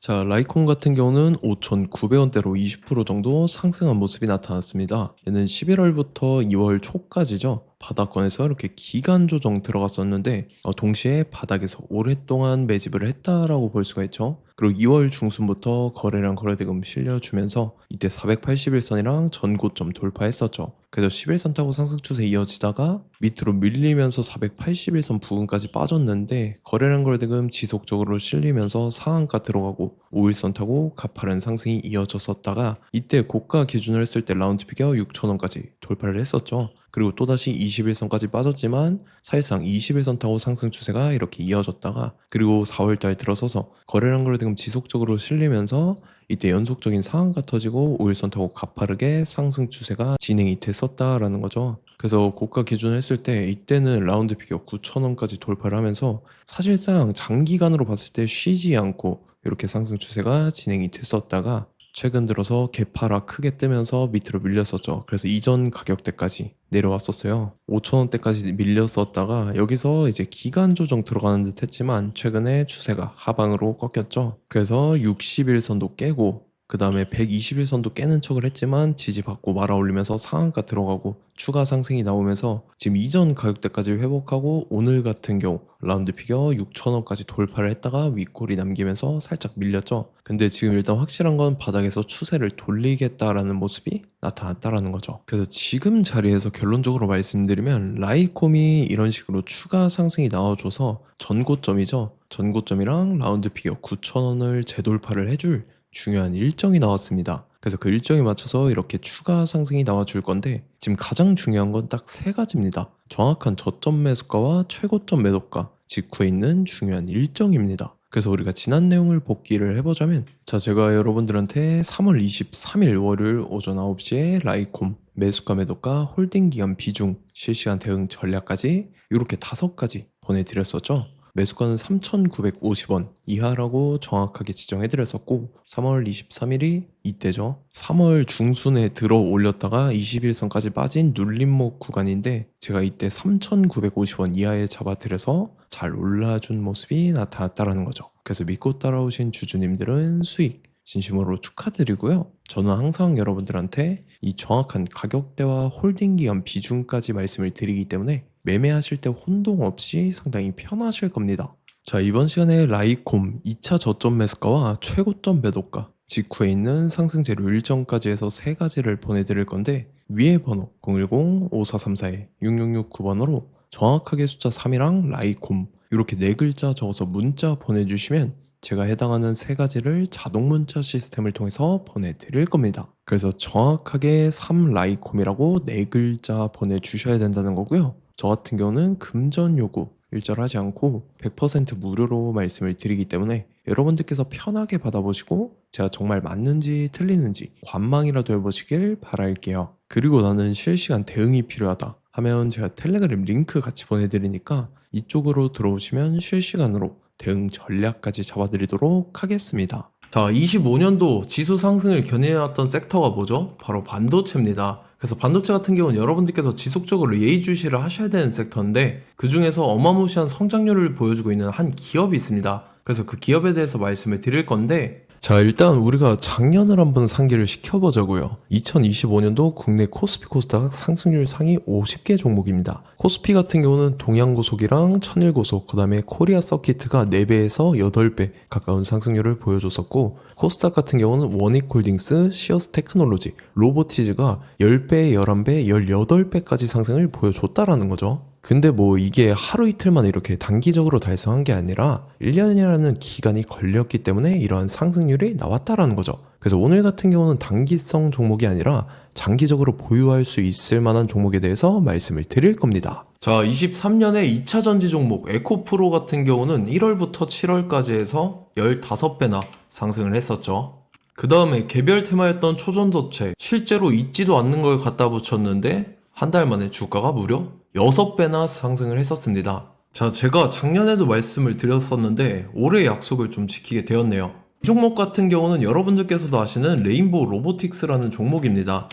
자, 라이콘 같은 경우는 5,900원대로 20% 정도 상승한 모습이 나타났습니다. 얘는 11월부터 2월 초까지죠. 바닥권에서 이렇게 기간 조정 들어갔었는데 동시에 바닥에서 오랫동안 매집을 했다라고 볼 수가 있죠. 그리고 2월 중순부터 거래량 거래대금 실려주면서 이때 481선이랑 전고점 돌파했었죠. 그래서 11선 타고 상승 추세 이어지다가 밑으로 밀리면서 481선 부근까지 빠졌는데 거래량 거래대금 지속적으로 실리면서 상한가 들어가고 5일선 타고 가파른 상승이 이어졌었다가 이때 고가 기준을 했을 때 라운드 피겨 6,000원까지 돌파를 했었죠. 그리고 또다시 21선까지 빠졌지만 사실상 21선 타고 상승 추세가 이렇게 이어졌다가 그리고 4월달 들어서서 거래량 거래대금 지속적으로 실리면서 이때 연속적인 상한가 터지고 5일선 타고 가파르게 상승 추세가 진행이 됐었다라는 거죠. 그래서 고가 기준을 했을 때 이때는 라운드 피겨 9,000원까지 돌파를 하면서 사실상 장기간으로 봤을 때 쉬지 않고 이렇게 상승 추세가 진행이 됐었다가 최근 들어서 개파라 크게 뜨면서 밑으로 밀렸었죠. 그래서 이전 가격대까지 내려왔었어요. 5,000원대까지 밀렸었다가 여기서 이제 기간 조정 들어가는 듯 했지만 최근에 추세가 하방으로 꺾였죠. 그래서 60일선도 깨고 그 다음에 121선도 깨는 척을 했지만 지지받고 말아 올리면서 상한가 들어가고 추가 상승이 나오면서 지금 이전 가격대까지 회복하고 오늘 같은 경우 라운드 피겨 6,000원까지 돌파를 했다가 윗골이 남기면서 살짝 밀렸죠. 근데 지금 일단 확실한 건 바닥에서 추세를 돌리겠다라는 모습이 나타났다라는 거죠. 그래서 지금 자리에서 결론적으로 말씀드리면 라이콤이 이런 식으로 추가 상승이 나와줘서 전고점이죠. 전고점이랑 라운드 피겨 9,000원을 재돌파를 해줄 중요한 일정이 나왔습니다. 그래서 그 일정에 맞춰서 이렇게 추가 상승이 나와줄 건데 지금 가장 중요한 건 딱 세 가지입니다. 정확한 저점 매수가와 최고점 매도가 직후에 있는 중요한 일정입니다. 그래서 우리가 지난 내용을 복기를 해보자면 제가 여러분들한테 3월 23일 월요일 오전 9시에 라이콤 매수가 매도가 홀딩 기간 비중 실시간 대응 전략까지 이렇게 5가지 보내드렸었죠. 매수가는 3,950원 이하라고 정확하게 지정해드렸었고 3월 23일이 이때죠. 3월 중순에 들어 올렸다가 21선까지 빠진 눌림목 구간인데 제가 이때 3,950원 이하에 잡아드려서 잘 올라준 모습이 나타났다는 거죠. 그래서 믿고 따라오신 주주님들은 수익 진심으로 축하드리고요. 저는 항상 여러분들한테 이 정확한 가격대와 홀딩 기간 비중까지 말씀을 드리기 때문에 매매하실 때 혼동 없이 상당히 편하실 겁니다. 자, 이번 시간에 라이콤 2차 저점 매수가와 최고점 매도가 직후에 있는 상승 재료 일정까지 해서 세 가지를 보내드릴 건데 위에 번호 010-5434-6669번으로 정확하게 숫자 3이랑 라이콤 이렇게 네 글자 적어서 문자 보내주시면 제가 해당하는 세 가지를 자동 문자 시스템을 통해서 보내드릴 겁니다. 그래서 정확하게 3라이콤이라고 네 글자 보내주셔야 된다는 거고요. 저 같은 경우는 금전 요구 일절하지 않고 100% 무료로 말씀을 드리기 때문에 여러분들께서 편하게 받아보시고 제가 정말 맞는지 틀리는지 관망이라도 해보시길 바랄게요. 그리고 나는 실시간 대응이 필요하다 하면 제가 텔레그램 링크 같이 보내드리니까 이쪽으로 들어오시면 실시간으로 대응 전략까지 잡아드리도록 하겠습니다. 자, 25년도 지수 상승을 견인해왔던 섹터가 뭐죠? 바로 반도체입니다. 그래서 반도체 같은 경우는 여러분들께서 지속적으로 예의주시를 하셔야 되는 섹터인데 그 중에서 어마무시한 성장률을 보여주고 있는 한 기업이 있습니다. 그래서 그 기업에 대해서 말씀을 드릴 건데 자, 일단 우리가 작년을 한번 상기를 시켜보자고요. 2025년도 국내 코스피 코스닥 상승률 상위 50개 종목입니다. 코스피 같은 경우는 동양고속이랑 천일고속, 그 다음에 코리아 서키트가 4배에서 8배 가까운 상승률을 보여줬었고 코스닥 같은 경우는 원익홀딩스, 시어스 테크놀로지, 로보티즈가 10배, 11배, 18배까지 상승을 보여줬다라는 거죠. 근데 뭐 이게 하루 이틀만 이렇게 단기적으로 달성한 게 아니라 1년이라는 기간이 걸렸기 때문에 이러한 상승률이 나왔다라는 거죠. 그래서 오늘 같은 경우는 단기성 종목이 아니라 장기적으로 보유할 수 있을 만한 종목에 대해서 말씀을 드릴 겁니다. 자, 23년에 2차 전지 종목 에코프로 같은 경우는 1월부터 7월까지 해서 15배나 상승을 했었죠. 그 다음에 개별 테마였던 초전도체 실제로 있지도 않는 걸 갖다 붙였는데 한 달 만에 주가가 무려 6배나 상승을 했었습니다. 자, 제가 작년에도 말씀을 드렸었는데 올해 약속을 좀 지키게 되었네요. 이 종목 같은 경우는 여러분들께서도 아시는 레인보우 로보틱스라는 종목입니다.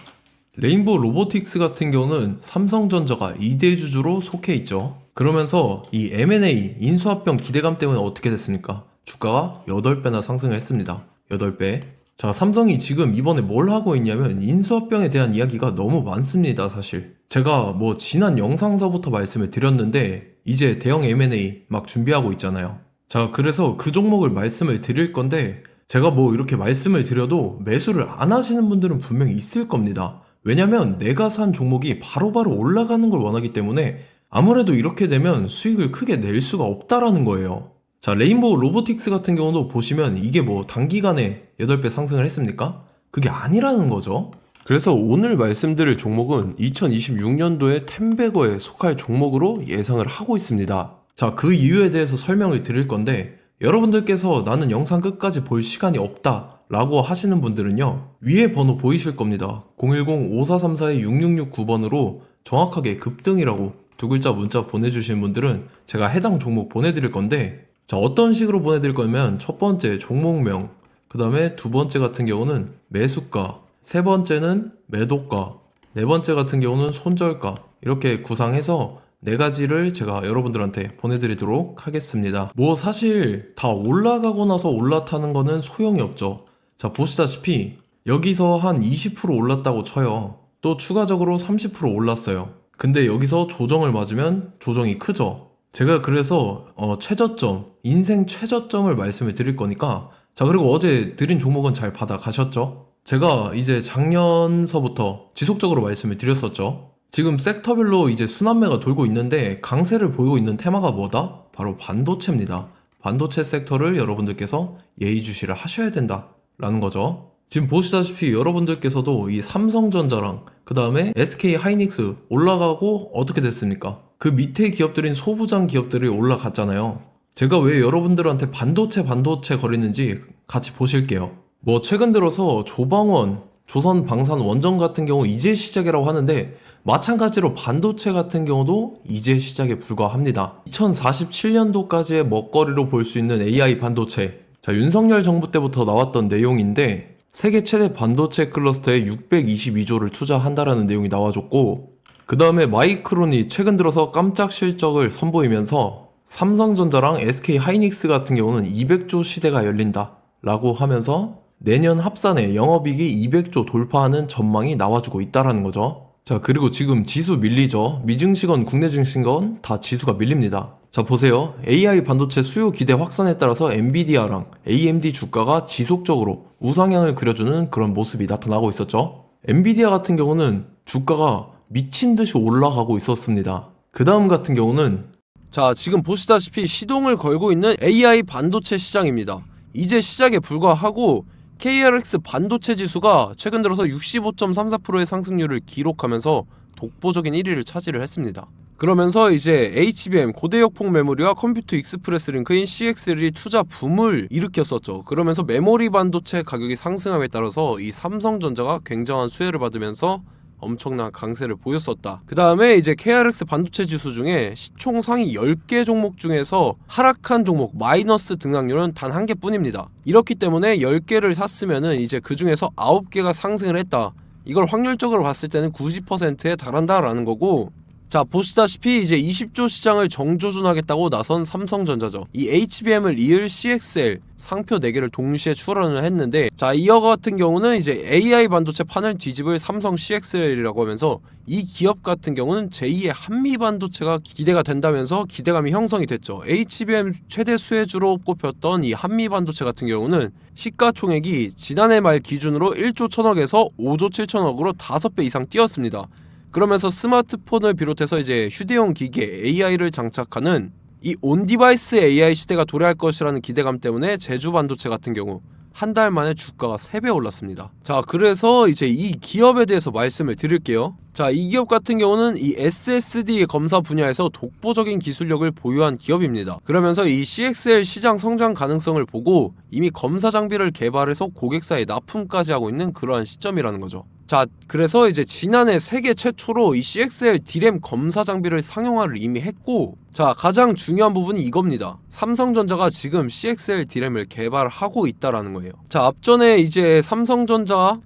레인보우 로보틱스 같은 경우는 삼성전자가 2대 주주로 속해 있죠. 그러면서 이 M&A 인수합병 기대감 때문에 어떻게 됐습니까? 주가가 8배나 상승을 했습니다. 8배. 자, 삼성이 지금 이번에 뭘 하고 있냐면 인수합병에 대한 이야기가 너무 많습니다, 사실. 제가 뭐 지난 영상서부터 말씀을 드렸는데 이제 대형 M&A 막 준비하고 있잖아요. 자, 그래서 그 종목을 말씀을 드릴 건데 제가 뭐 이렇게 말씀을 드려도 매수를 안 하시는 분들은 분명히 있을 겁니다. 왜냐면 내가 산 종목이 바로바로 올라가는 걸 원하기 때문에 아무래도 이렇게 되면 수익을 크게 낼 수가 없다라는 거예요. 자, 레인보우 로보틱스 같은 경우도 보시면 이게 뭐 단기간에 8배 상승을 했습니까? 그게 아니라는 거죠. 그래서 오늘 말씀드릴 종목은 2026년도에 텐베거에 속할 종목으로 예상을 하고 있습니다. 자, 그 이유에 대해서 설명을 드릴 건데 여러분들께서 나는 영상 끝까지 볼 시간이 없다 라고 하시는 분들은요, 위에 번호 보이실 겁니다. 010-5434-6669번으로 정확하게 급등이라고 두 글자 문자 보내주시는 분들은 제가 해당 종목 보내드릴 건데, 자, 어떤 식으로 보내드릴 거냐면 첫 번째 종목명, 그 다음에 두 번째 같은 경우는 매수가, 세 번째는 매도가, 네 번째 같은 경우는 손절가, 이렇게 구상해서 네 가지를 제가 여러분들한테 보내드리도록 하겠습니다. 뭐 사실 다 올라가고 나서 올라타는 거는 소용이 없죠. 자, 보시다시피 여기서 한 20% 올랐다고 쳐요. 또 추가적으로 30% 올랐어요. 근데 여기서 조정을 맞으면 조정이 크죠. 제가 그래서 최저점, 인생 최저점을 말씀을 드릴 거니까, 자, 그리고 어제 드린 종목은 잘 받아가셨죠? 제가 이제 작년서부터 지속적으로 말씀을 드렸었죠. 지금 섹터별로 이제 순환매가 돌고 있는데 강세를 보이고 있는 테마가 뭐다? 바로 반도체입니다. 반도체 섹터를 여러분들께서 예의주시를 하셔야 된다라는 거죠. 지금 보시다시피 여러분들께서도 이 삼성전자랑 그 다음에 SK 하이닉스 올라가고 어떻게 됐습니까? 그 밑에 기업들인 소부장 기업들이 올라갔잖아요. 제가 왜 여러분들한테 반도체 거리는지 같이 보실게요. 뭐 최근 들어서 조방원, 조선방산원전 같은 경우 이제 시작이라고 하는데 마찬가지로 반도체 같은 경우도 이제 시작에 불과합니다. 2047년도까지의 먹거리로 볼 수 있는 AI 반도체. 자, 윤석열 정부 때부터 나왔던 내용인데 세계 최대 반도체 클러스터에 622조를 투자한다라는 내용이 나와줬고, 그 다음에 마이크론이 최근 들어서 깜짝 실적을 선보이면서 삼성전자랑 SK 하이닉스 같은 경우는 200조 시대가 열린다 라고 하면서 내년 합산에 영업이익이 200조 돌파하는 전망이 나와주고 있다라는 거죠. 자, 그리고 지금 지수 밀리죠. 미증시건 국내 증시건 다 지수가 밀립니다. 자, 보세요. AI 반도체 수요 기대 확산에 따라서 엔비디아랑 AMD 주가가 지속적으로 우상향을 그려주는 그런 모습이 나타나고 있었죠. 엔비디아 같은 경우는 주가가 미친 듯이 올라가고 있었습니다. 그 다음 같은 경우는, 자, 지금 보시다시피 시동을 걸고 있는 AI 반도체 시장입니다. 이제 시작에 불과하고 KRX 반도체 지수가 최근 들어서 65.34%의 상승률을 기록하면서 독보적인 1위를 차지를 했습니다. 그러면서 이제 HBM 고대역폭 메모리와 컴퓨터 익스프레스 링크인 CXL이 투자 붐을 일으켰었죠. 그러면서 메모리 반도체 가격이 상승함에 따라서 이 삼성전자가 굉장한 수혜를 받으면서 엄청난 강세를 보였었다. 그 다음에 이제 KRX 반도체 지수 중에 시총 상위 10개 종목 중에서 하락한 종목 마이너스 등락률은 단 1개 뿐입니다. 이렇기 때문에 10개를 샀으면은 이제 그 중에서 9개가 상승을 했다. 이걸 확률적으로 봤을 때는 90%에 달한다라는 거고, 자, 보시다시피 이제 20조 시장을 정조준하겠다고 나선 삼성전자죠. 이 HBM을 이을 CXL 상표 4개를 동시에 출원을 했는데, 자, 이어 같은 경우는 이제 AI 반도체 판을 뒤집을 삼성 CXL이라고 하면서 이 기업 같은 경우는 제2의 한미 반도체가 기대가 된다면서 기대감이 형성이 됐죠. HBM 최대 수혜주로 꼽혔던 이 한미 반도체 같은 경우는 시가총액이 지난해 말 기준으로 1조 1000억에서 5조 7천억으로 5배 이상 뛰었습니다. 그러면서 스마트폰을 비롯해서 이제 휴대용 기기에 AI를 장착하는 이 온디바이스 AI 시대가 도래할 것이라는 기대감 때문에 제주 반도체 같은 경우 한 달 만에 주가가 3배 올랐습니다. 자, 그래서 이제 이 기업에 대해서 말씀을 드릴게요. 자, 이 기업 같은 경우는 이 SSD 검사 분야에서 독보적인 기술력을 보유한 기업입니다. 그러면서 이 CXL 시장 성장 가능성을 보고 이미 검사 장비를 개발해서 고객사에 납품까지 하고 있는 그러한 시점이라는 거죠. 자, 그래서 이제 지난해 세계 최초로 이 CXL D램 검사 장비를 상용화를 이미 했고, 자, 가장 중요한 부분이 이겁니다. 삼성전자가 지금 CXL D램을 개발하고 있다라는 거예요. 자, 앞전에 이제 삼성전자가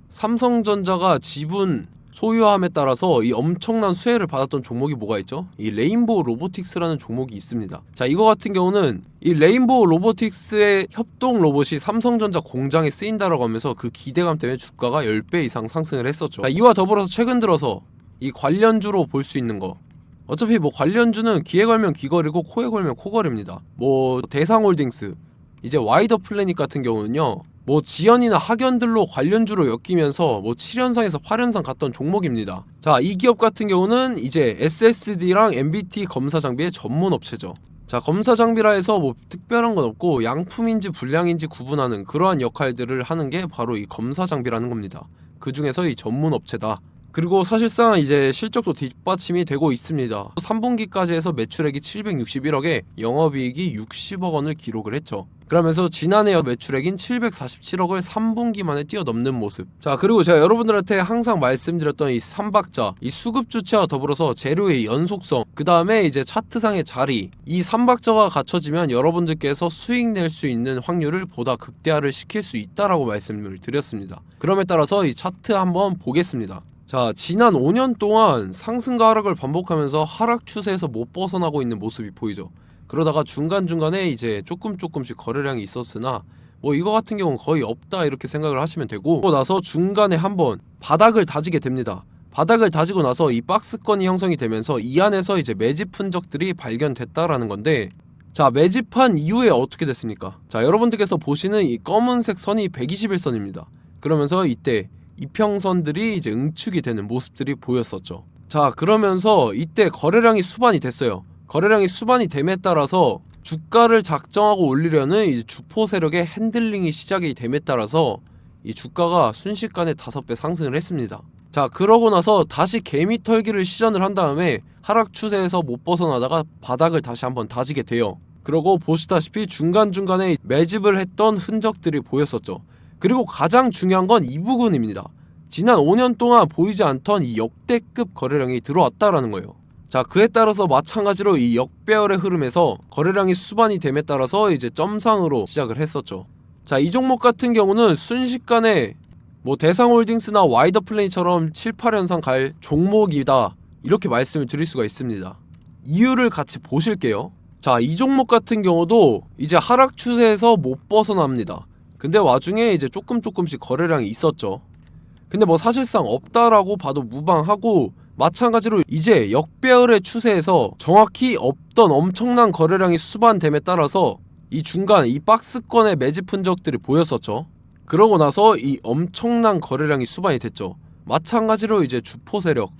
지분 소유함에 따라서 이 엄청난 수혜를 받았던 종목이 뭐가 있죠? 이 레인보우 로보틱스라는 종목이 있습니다. 자, 이거 같은 경우는 이 레인보우 로보틱스의 협동 로봇이 삼성전자 공장에 쓰인다라고 하면서 그 기대감 때문에 주가가 10배 이상 상승을 했었죠. 자, 이와 더불어서 최근 들어서 이 관련주로 볼 수 있는 거, 어차피 뭐 관련주는 귀에 걸면 귀걸이고 코에 걸면 코걸이입니다. 뭐 대상홀딩스, 이제 와이더 플래닛 같은 경우는요, 뭐 지연이나 학연들로 관련주로 엮이면서 뭐 7연상에서 8연상 갔던 종목입니다. 자, 이 기업 같은 경우는 이제 SSD랑 MBT 검사 장비의 전문 업체죠. 자, 검사 장비라 해서 뭐 특별한 건 없고 양품인지 불량인지 구분하는 그러한 역할들을 하는 게 바로 이 검사 장비라는 겁니다. 그 중에서 이 전문 업체다. 그리고 사실상 이제 실적도 뒷받침이 되고 있습니다. 3분기까지 해서 매출액이 761억에 영업이익이 60억 원을 기록을 했죠. 그러면서 지난해 매출액인 747억을 3분기 만에 뛰어넘는 모습. 자, 그리고 제가 여러분들한테 항상 말씀드렸던 이 3박자, 이 수급 주체와 더불어서 재료의 연속성, 그 다음에 이제 차트상의 자리, 이 3박자가 갖춰지면 여러분들께서 수익 낼 수 있는 확률을 보다 극대화를 시킬 수 있다라고 말씀을 드렸습니다. 그럼에 따라서 이 차트 한번 보겠습니다. 자, 지난 5년 동안 상승과 하락을 반복하면서 하락 추세에서 못 벗어나고 있는 모습이 보이죠. 그러다가 중간중간에 이제 조금씩 거래량이 있었으나 뭐 이거 같은 경우는 거의 없다 이렇게 생각을 하시면 되고, 그러고 나서 중간에 한번 바닥을 다지게 됩니다. 바닥을 다지고 나서 이 박스권이 형성이 되면서 이 안에서 이제 매집 흔적들이 발견됐다라는 건데, 자, 매집한 이후에 어떻게 됐습니까? 자, 여러분들께서 보시는 이 검은색 선이 121선입니다. 그러면서 이때 이평선들이 이제 응축이 되는 모습들이 보였었죠. 자, 그러면서 이때 거래량이 수반이 됐어요. 거래량이 수반이 됨에 따라서 주가를 작정하고 올리려는 이제 주포 세력의 핸들링이 시작이 됨에 따라서 이 주가가 순식간에 5배 상승을 했습니다. 자, 그러고 나서 다시 개미 털기를 시전을 한 다음에 하락 추세에서 못 벗어나다가 바닥을 다시 한번 다지게 돼요. 그러고 보시다시피 중간중간에 매집을 했던 흔적들이 보였었죠. 그리고 가장 중요한 건 이 부분입니다. 지난 5년 동안 보이지 않던 이 역대급 거래량이 들어왔다라는 거예요. 자, 그에 따라서 마찬가지로 이 역배열의 흐름에서 거래량이 수반이 됨에 따라서 이제 점상으로 시작을 했었죠. 자, 이 종목 같은 경우는 순식간에 뭐 대상홀딩스나 와이더 플레이처럼 7, 8연상 갈 종목이다 이렇게 말씀을 드릴 수가 있습니다. 이유를 같이 보실게요. 자, 이 종목 같은 경우도 이제 하락 추세에서 못 벗어납니다. 근데 와중에 이제 조금씩 거래량이 있었죠. 근데 뭐 사실상 없다라고 봐도 무방하고, 마찬가지로 이제 역배열의 추세에서 정확히 없던 엄청난 거래량이 수반됨에 따라서 이 중간 이 박스권의 매집 흔적들이 보였었죠. 그러고 나서 이 엄청난 거래량이 수반이 됐죠. 마찬가지로 이제 주포 세력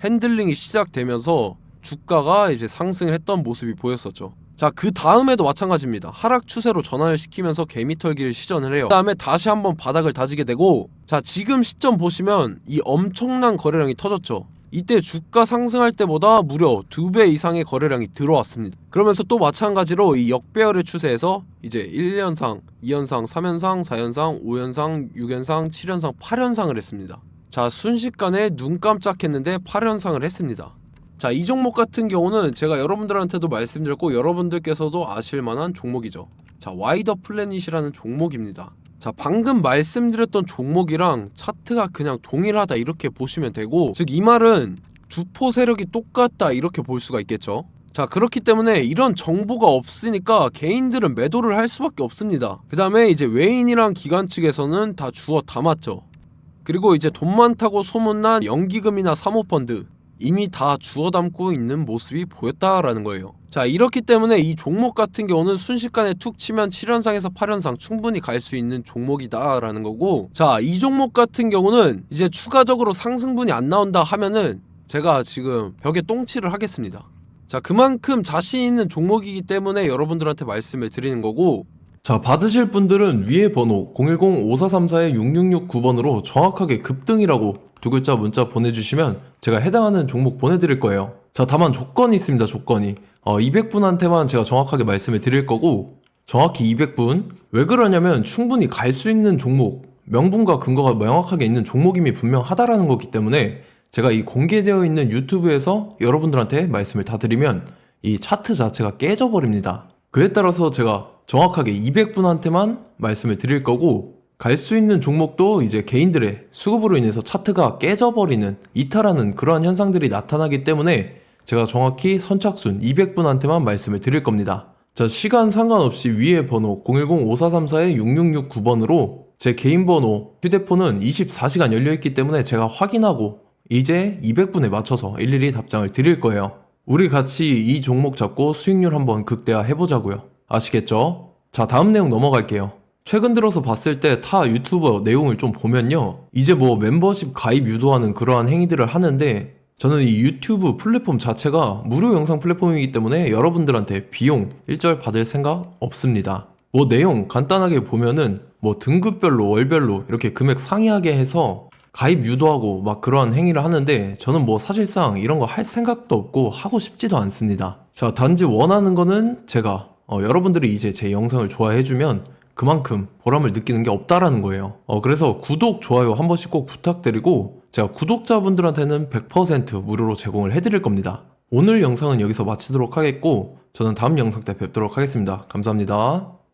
핸들링이 시작되면서 주가가 이제 상승을 했던 모습이 보였었죠. 자, 그 다음에도 마찬가지입니다. 하락 추세로 전환을 시키면서 개미털기를 시전을 해요. 그 다음에 다시 한번 바닥을 다지게 되고, 자, 지금 시점 보시면 이 엄청난 거래량이 터졌죠. 이때 주가 상승할 때보다 무려 2배 이상의 거래량이 들어왔습니다. 그러면서 또 마찬가지로 이 역배열의 추세에서 이제 1연상, 2연상, 3연상, 4연상, 5연상, 6연상, 7연상, 8연상을 했습니다. 자, 순식간에 눈 깜짝했는데 8연상을 했습니다. 자, 이 종목 같은 경우는 제가 여러분들한테도 말씀드렸고 여러분들께서도 아실만한 종목이죠. 자, 와이더 플래닛이라는 종목입니다. 자, 방금 말씀드렸던 종목이랑 차트가 그냥 동일하다 이렇게 보시면 되고, 즉 이 말은 주포 세력이 똑같다 이렇게 볼 수가 있겠죠. 자, 그렇기 때문에 이런 정보가 없으니까 개인들은 매도를 할 수밖에 없습니다. 그 다음에 이제 외인이랑 기관 측에서는 다 주워 담았죠. 그리고 이제 돈 많다고 소문난 연기금이나 사모펀드 이미 다 주워 담고 있는 모습이 보였다라는 거예요. 자, 이렇기 때문에 이 종목 같은 경우는 순식간에 툭 치면 7연상에서 8연상 충분히 갈 수 있는 종목이다 라는 거고, 자, 이 종목 같은 경우는 이제 추가적으로 상승분이 안 나온다 하면은 제가 지금 벽에 똥칠을 하겠습니다. 자, 그만큼 자신 있는 종목이기 때문에 여러분들한테 말씀을 드리는 거고, 자, 받으실 분들은 위에 번호 010-5434-6669번으로 정확하게 급등이라고 두 글자 문자 보내주시면 제가 해당하는 종목 보내드릴 거예요. 자, 다만 조건이 있습니다. 조건이 200분한테만 제가 정확하게 말씀을 드릴 거고, 정확히 200분. 왜 그러냐면 충분히 갈 수 있는 종목, 명분과 근거가 명확하게 있는 종목임이 분명하다라는 거기 때문에 제가 이 공개되어 있는 유튜브에서 여러분들한테 말씀을 다 드리면 이 차트 자체가 깨져버립니다. 그에 따라서 제가 정확하게 200분한테만 말씀을 드릴 거고, 갈 수 있는 종목도 이제 개인들의 수급으로 인해서 차트가 깨져버리는, 이탈하는 그러한 현상들이 나타나기 때문에 제가 정확히 선착순 200분한테만 말씀을 드릴 겁니다. 자, 시간 상관없이 위에 번호 010-5434-6669번으로 제 개인 번호, 휴대폰은 24시간 열려있기 때문에 제가 확인하고 이제 200분에 맞춰서 일일이 답장을 드릴 거예요. 우리 같이 이 종목 잡고 수익률 한번 극대화 해보자고요. 아시겠죠? 자, 다음 내용 넘어갈게요. 최근 들어서 봤을 때 타 유튜버 내용을 좀 보면요, 이제 뭐 멤버십 가입 유도하는 그러한 행위들을 하는데, 저는 이 유튜브 플랫폼 자체가 무료 영상 플랫폼이기 때문에 여러분들한테 비용 일절 받을 생각 없습니다. 뭐 내용 간단하게 보면은 뭐 등급별로 월별로 이렇게 금액 상이하게 해서 가입 유도하고 막 그러한 행위를 하는데, 저는 뭐 사실상 이런 거 할 생각도 없고 하고 싶지도 않습니다. 자, 단지 원하는 거는 제가 여러분들이 이제 제 영상을 좋아해주면 그만큼 보람을 느끼는 게 없다라는 거예요. 그래서 구독, 좋아요 한 번씩 꼭 부탁드리고, 제가 구독자분들한테는 100% 무료로 제공을 해드릴 겁니다. 오늘 영상은 여기서 마치도록 하겠고, 저는 다음 영상 때 뵙도록 하겠습니다. 감사합니다.